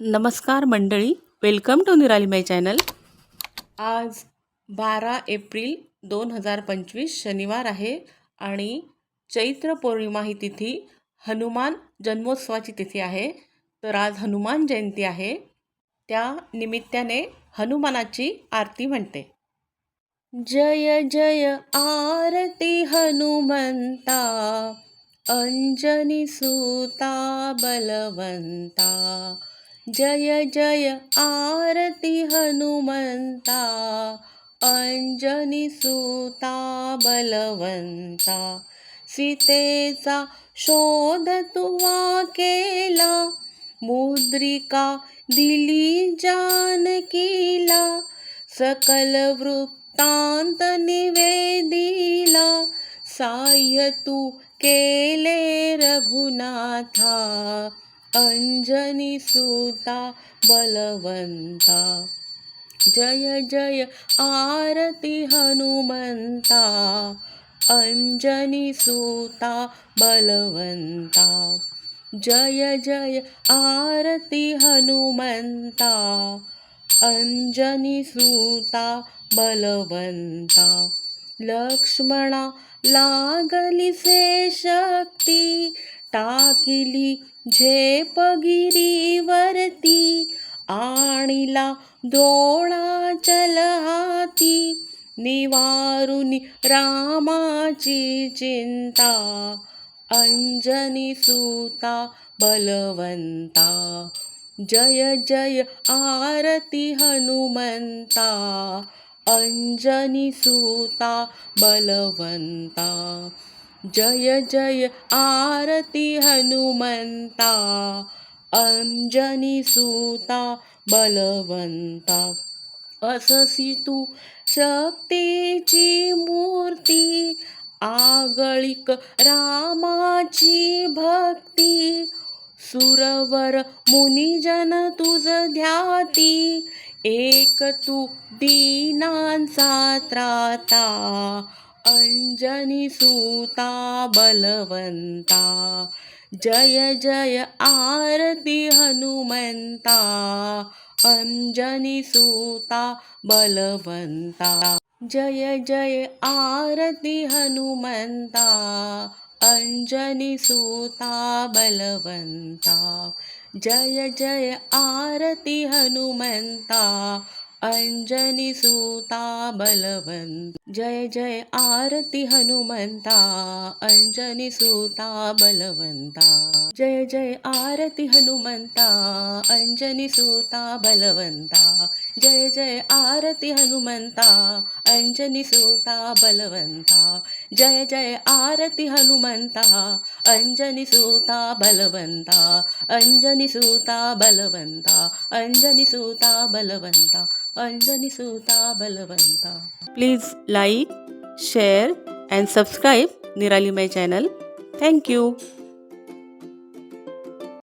नमस्कार मंडळी, welcome to निराली माय चॅनल. आज 12 एप्रिल 2025 शनिवार आहे आणि चैत्र पौर्णिमा ही तिथी हनुमान जन्मोत्सवाची तिथी आहे. तर आज हनुमान जयंती आहे. त्या निमित्ताने हनुमानाची आरती म्हणते. जय जय आरती हनुमंता, अंजनी सुता बलवंता. जय जय आरती हनुमंता, अंजनी सुता बलवंता. सीतेचा शोध तुवा केला, मुद्रिका दिली जानकीला. सकल वृत्तांत निवेदिला, साह्य तू केले रघुनाथा. अंजनी सुता बलवंता. जय जय आरती हनुमंता, अंजनी सुता बलवंता. जय जय आरती हनुमंता, अंजनी सुता बलवंता. लक्ष्मणा लागली से शक्ती, टाकिली झेप गिरीवरती. आणिला द्रोणाचल हाती, निवारुनी रामाची चिंता. अंजनी सुता बलवंता. जय जय आरती हनुमंता, अंजनी सुता बलवंता. जय जय आरती हनुमंता, अंजनी सुता बलवंता. अससी तू शक्तीची मूर्ती, आगळिक रामाची भक्ती. सुरवर मुनिजन तुझ ध्याती, एक तू दीनांचा त्राता. अंजनी सुता बलवंता. जय जय आरती हनुमंता, अंजनी सुता बलवंता. जय जय आरती हनुमंता, अंजनी सुता बलवंता. जय जय आरती हनुमंता, अंजनी सुता बलवंता. जय जय आरती हनुमंता, अंजनी सुता बलवंता. जय जय आरती हनुमंता, अंजनी सुता बलवंता. जय जय आरती हनुमंता, अंजनी सुता बलवंता. जय जय आरती हनुमंता, अंजनी सुता बलवंता. अंजनी सुता बलवंता, अंजनी सुता बलवंता, अंजनी सुता बलवंता. Please like, share and subscribe निराली माय चॅनल. थँक्यू.